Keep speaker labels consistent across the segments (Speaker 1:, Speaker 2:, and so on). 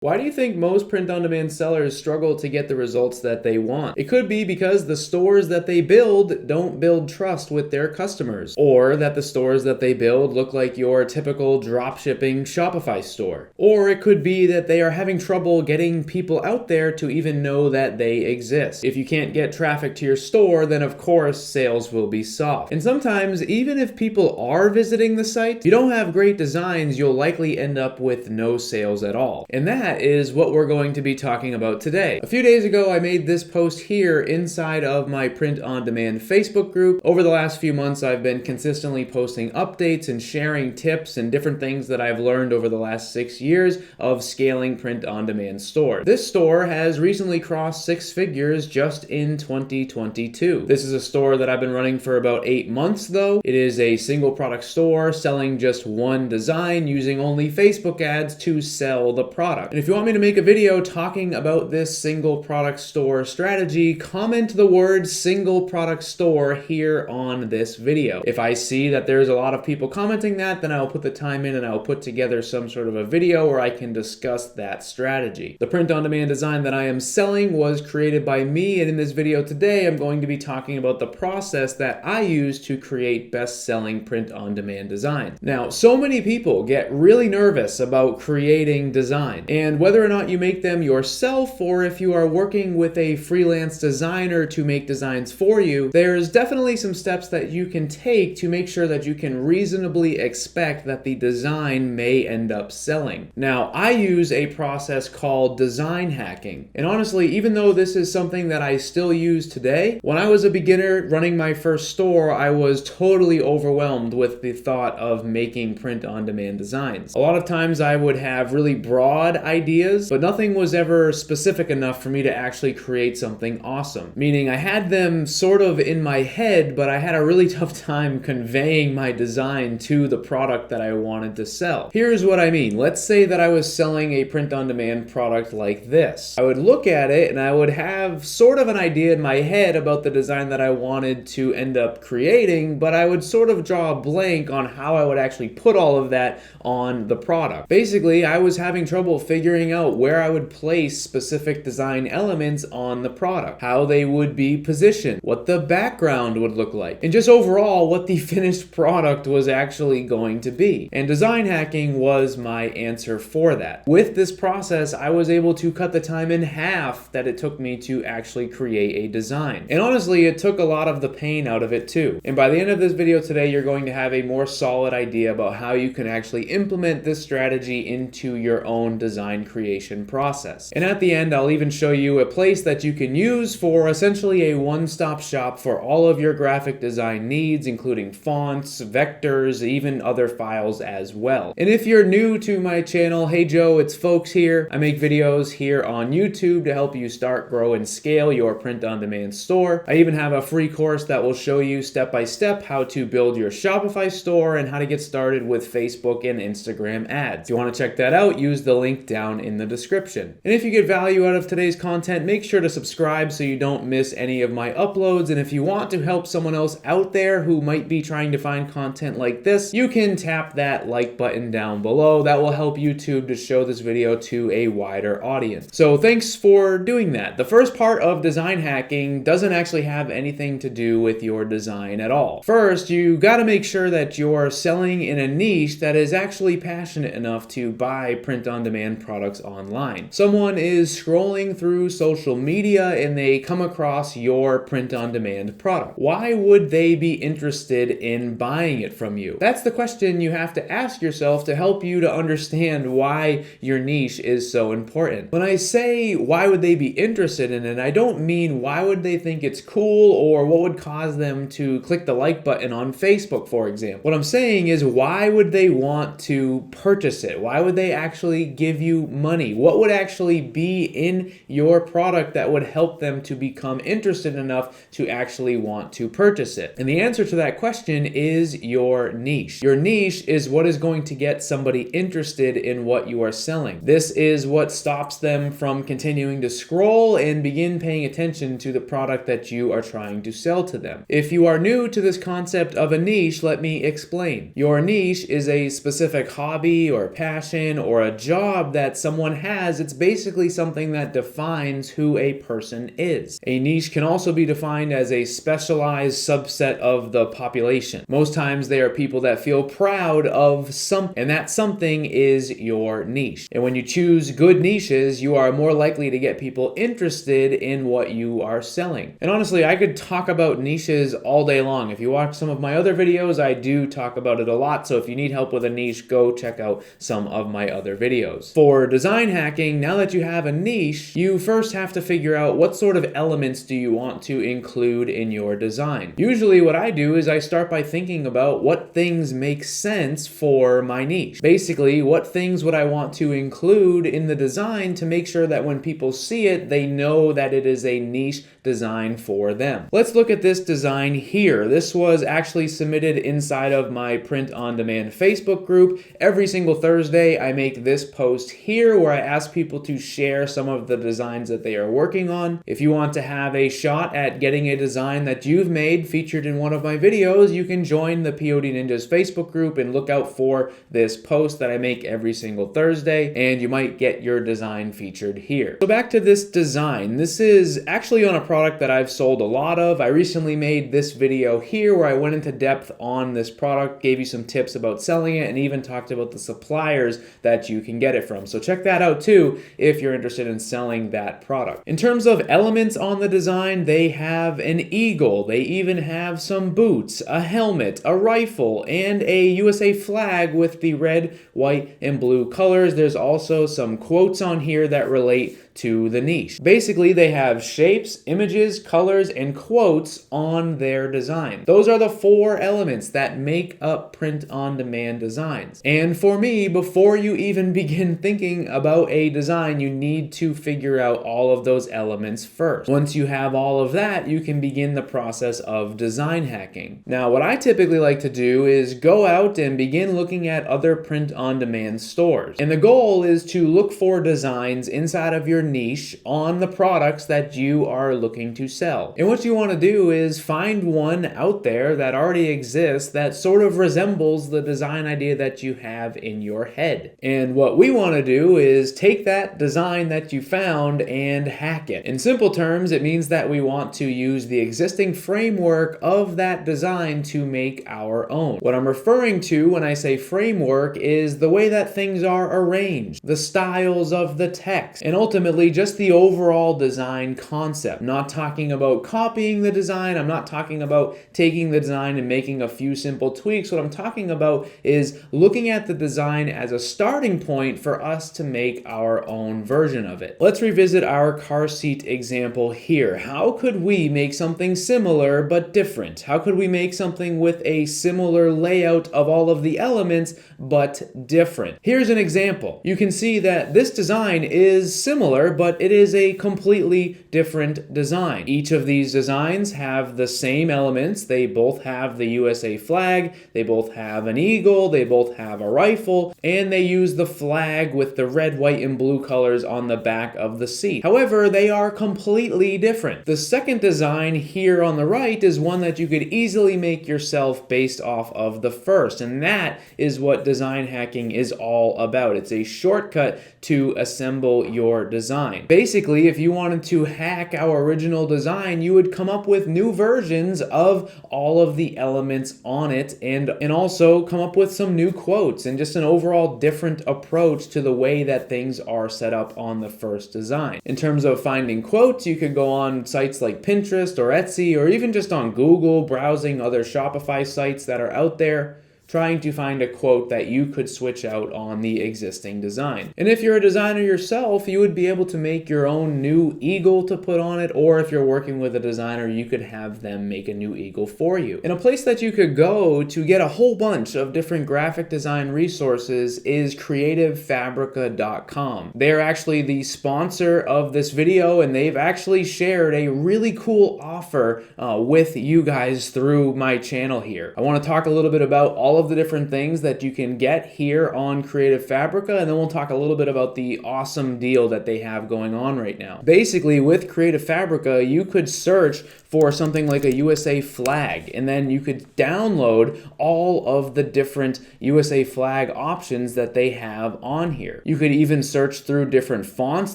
Speaker 1: Why do you think most print-on-demand sellers struggle to get the results that they want? It could be because the stores that they build don't build trust with their customers, or that the stores that they build look like your typical dropshipping Shopify store. Or it could be that they are having trouble getting people out there to even know that they exist. If you can't get traffic to your store, then of course sales will be soft. And sometimes, even if people are visiting the site, if you don't have great designs, you'll likely end up with no sales at all. And that is what we're going to be talking about today. A few days ago, I made this post here inside of my print-on-demand Facebook group. Over the last few months, I've been consistently posting updates and sharing tips and different things that I've learned over the last 6 years of scaling print-on-demand stores. This store has recently crossed 6 figures just in 2022. This is a store that I've been running for about 8 months though. It is a single product store selling just one design using only Facebook ads to sell the product. And if you want me to make a video talking about this single product store strategy, comment the word single product store here on this video. If I see that there's a lot of people commenting that, then I'll put the time in and I'll put together some sort of a video where I can discuss that strategy. The print-on-demand design that I am selling was created by me, and in this video today, I'm going to be talking about the process that I use to create best-selling print-on-demand designs. Now, so many people get really nervous about creating design, and whether or not you make them yourself or if you are working with a freelance designer to make designs for you, there's definitely some steps that you can take to make sure that you can reasonably expect that the design may end up selling. Now, I use a process called design hacking, and honestly, even though this is something that I still use today, when I was a beginner running my first store, I was totally overwhelmed with the thought of making print-on-demand designs. A lot of times I would have really broad ideas, but nothing was ever specific enough for me to actually create something awesome. Meaning I had them sort of in my head, but I had a really tough time conveying my design to the product that I wanted to sell. Here's what I mean. Let's say that I was selling a print-on-demand product like this. I would look at it and I would have sort of an idea in my head about the design that I wanted to end up creating, but I would sort of draw a blank on how I would actually put all of that on the product. Basically, I was having trouble figuring out where I would place specific design elements on the product, how they would be positioned, what the background would look like, and just overall what the finished product was actually going to be. And design hacking was my answer for that. With this process, I was able to cut the time in half that it took me to actually create a design. And honestly, it took a lot of the pain out of it too. And by the end of this video today, you're going to have a more solid idea about how you can actually implement this strategy into your own design creation process. And at the end, I'll even show you a place that you can use for essentially a one-stop shop for all of your graphic design needs, including fonts, vectors, even other files as well. And if you're new to my channel, hey Joe, it's Folks here. I make videos here on YouTube to help you start, grow, and scale your print-on-demand store. I even have a free course that will show you step-by-step how to build your Shopify store and how to get started with Facebook and Instagram ads. If you want to check that out, use the link down in the description. And if you get value out of today's content, make sure to subscribe so you don't miss any of my uploads. And if you want to help someone else out there who might be trying to find content like this, you can tap that like button down below. That will help YouTube to show this video to a wider audience. So thanks for doing that. The first part of design hacking doesn't actually have anything to do with your design at all. First, you got to make sure that you're selling in a niche that is actually passionate enough to buy print-on-demand products online. Someone is scrolling through social media and they come across your print-on-demand product. Why would they be interested in buying it from you? That's the question you have to ask yourself to help you to understand why your niche is so important. When I say why would they be interested in it, I don't mean why would they think it's cool or what would cause them to click the like button on Facebook, for example. What I'm saying is why would they want to purchase it? Why would they actually give you money? What would actually be in your product that would help them to become interested enough to actually want to purchase it? And the answer to that question is your niche. Your niche is what is going to get somebody interested in what you are selling. This is what stops them from continuing to scroll and begin paying attention to the product that you are trying to sell to them. If you are new to this concept of a niche, let me explain. Your niche is a specific hobby or passion or a job that that someone has, it's basically something that defines who a person is. A niche can also be defined as a specialized subset of the population. Most times they are people that feel proud of something, and that something is your niche. And when you choose good niches, you are more likely to get people interested in what you are selling. And honestly, I could talk about niches all day long. If you watch some of my other videos, I do talk about it a lot. So if you need help with a niche, go check out some of my other videos. For design hacking, now that you have a niche, you first have to figure out what sort of elements do you want to include in your design. Usually what I do is I start by thinking about what things make sense for my niche. Basically, what things would I want to include in the design to make sure that when people see it, they know that it is a niche design for them. Let's look at this design here. This was actually submitted inside of my print on demand Facebook group. Every single Thursday, I make this post here where I ask people to share some of the designs that they are working on. If you want to have a shot at getting a design that you've made featured in one of my videos, you can join the POD Ninjas Facebook group and look out for this post that I make every single Thursday, and you might get your design featured here. So back to this design. This is actually on a product that I've sold a lot of. I recently made this video here where I went into depth on this product, gave you some tips about selling it, and even talked about the suppliers that you can get it from. So check that out too if you're interested in selling that product. In terms of elements on the design, they have an eagle, they even have some boots, a helmet, a rifle, and a USA flag with the red, white, and blue colors. There's also some quotes on here that relate to the niche. Basically, they have shapes, images, colors, and quotes on their design. Those are the 4 elements that make up print-on-demand designs. And for me, before you even begin thinking about a design, you need to figure out all of those elements first. Once you have all of that, you can begin the process of design hacking. Now, what I typically like to do is go out and begin looking at other print-on-demand stores. And the goal is to look for designs inside of your niche on the products that you are looking to sell. And what you want to do is find one out there that already exists that sort of resembles the design idea that you have in your head. And what we want to do is take that design that you found and hack it. In simple terms, it means that we want to use the existing framework of that design to make our own. What I'm referring to when I say framework is the way that things are arranged, the styles of the text, and ultimately just the overall design concept. I'm not talking about copying the design. I'm not talking about taking the design and making a few simple tweaks. What I'm talking about is looking at the design as a starting point for us to make our own version of it. Let's revisit our car seat example here. How could we make something similar but different? How could we make something with a similar layout of all of the elements but different? Here's an example. You can see that this design is similar, but it is a completely different design. Each of these designs have the same elements. They both have the USA flag, they both have an eagle, they both have a rifle, and they use the flag with the red, white, and blue colors on the back of the seat. However, they are completely different. The second design here on the right is one that you could easily make yourself based off of the first, and that is what design hacking is all about. It's a shortcut to assemble your design. Basically, if you wanted to hack our original design, you would come up with new versions of all of the elements on it and also come up with some new quotes and just an overall different approach to the way that things are set up on the first design. In terms of finding quotes, you could go on sites like Pinterest or Etsy or even just on Google, browsing other Shopify sites that are out there, trying to find a quote that you could switch out on the existing design. And if you're a designer yourself, you would be able to make your own new eagle to put on it, or if you're working with a designer, you could have them make a new eagle for you. And a place that you could go to get a whole bunch of different graphic design resources is creativefabrica.com. They're actually the sponsor of this video, and they've actually shared a really cool offer with you guys through my channel here. I want to talk a little bit about all of the different things that you can get here on Creative Fabrica, and then we'll talk a little bit about the awesome deal that they have going on right now. Basically, with Creative Fabrica, you could search for something like a USA flag, and then you could download all of the different USA flag options that they have on here. You could even search through different fonts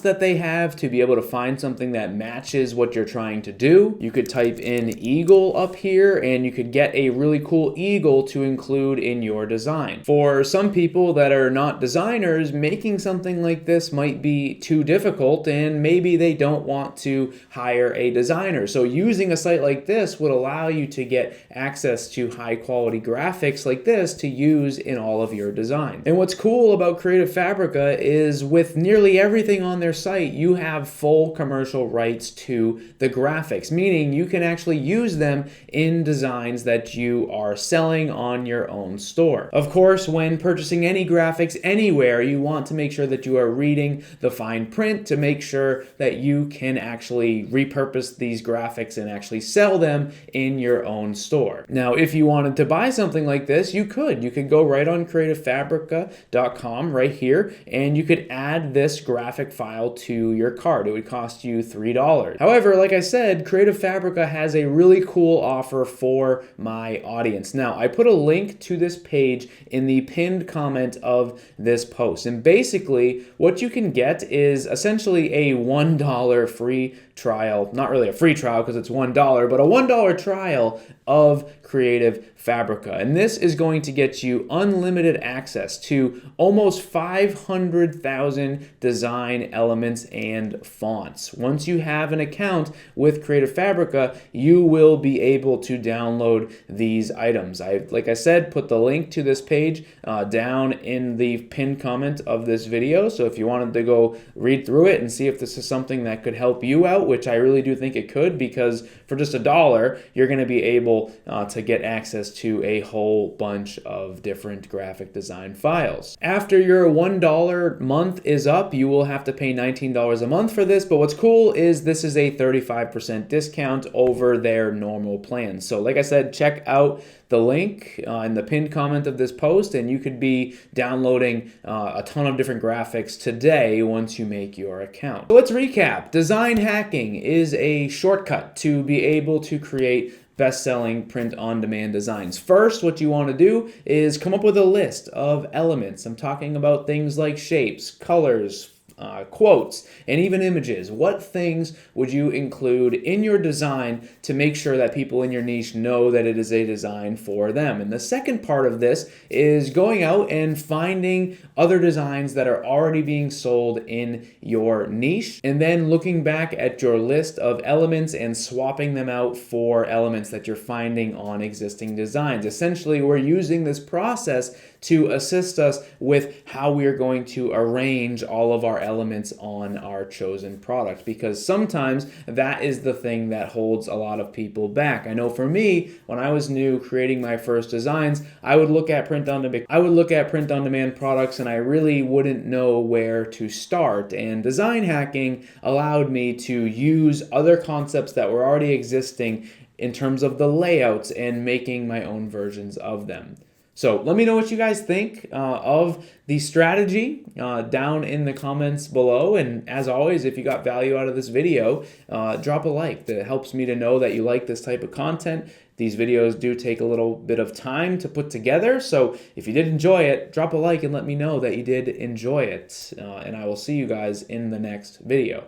Speaker 1: that they have to be able to find something that matches what you're trying to do. You could type in eagle up here, and you could get a really cool eagle to include in your design. For some people that are not designers, making something like this might be too difficult, and maybe they don't want to hire a designer. So using a site like this would allow you to get access to high quality graphics like this to use in all of your design. And what's cool about Creative Fabrica is with nearly everything on their site, you have full commercial rights to the graphics, meaning you can actually use them in designs that you are selling on your own store. Of course, when purchasing any graphics anywhere, you want to make sure that you are reading the fine print to make sure that you can actually repurpose these graphics and actually sell them in your own store. Now, if you wanted to buy something like this, you could go right on creativefabrica.com right here, and you could add this graphic file to your cart. It would cost you $3. However, like I said, Creative Fabrica has a really cool offer for my audience. Now, I put a link to this page in the pinned comment of this post, and basically what you can get is essentially a $1 free trial, not really a free trial because it's $1, but a $1 trial of Creative Fabrica. And this is going to get you unlimited access to almost 500,000 design elements and fonts. Once you have an account with Creative Fabrica, you will be able to download these items. Like I said, put the link to this page down in the pinned comment of this video. So if you wanted to go read through it and see if this is something that could help you out, which I really do think it could, because for just $1, you're going to be able to get access to a whole bunch of different graphic design files. After your $1 month is up, you will have to pay $19 a month for this, but what's cool is this is a 35% discount over their normal plan. So like I said, check out the link in the pinned comment of this post, and you could be downloading a ton of different graphics today once you make your account. So let's recap. Design hacking is a shortcut to be able to create best-selling print-on-demand designs. First, what you want to do is come up with a list of elements. I'm talking about things like shapes, colors, quotes, and even images. What things would you include in your design to make sure that people in your niche know that it is a design for them? And the second part of this is going out and finding other designs that are already being sold in your niche, and then looking back at your list of elements and swapping them out for elements that you're finding on existing designs. Essentially, we're using this process to assist us with how we are going to arrange all of our elements on our chosen product, because sometimes that is the thing that holds a lot of people back. I know for me, when I was new creating my first designs, I would look at print-on-demand products, and I really wouldn't know where to start. And design hacking allowed me to use other concepts that were already existing in terms of the layouts and making my own versions of them. So let me know what you guys think of the strategy down in the comments below. And as always, if you got value out of this video, drop a like. That helps me to know that you like this type of content. These videos do take a little bit of time to put together. So if you did enjoy it, drop a like and let me know that you did enjoy it. And I will see you guys in the next video.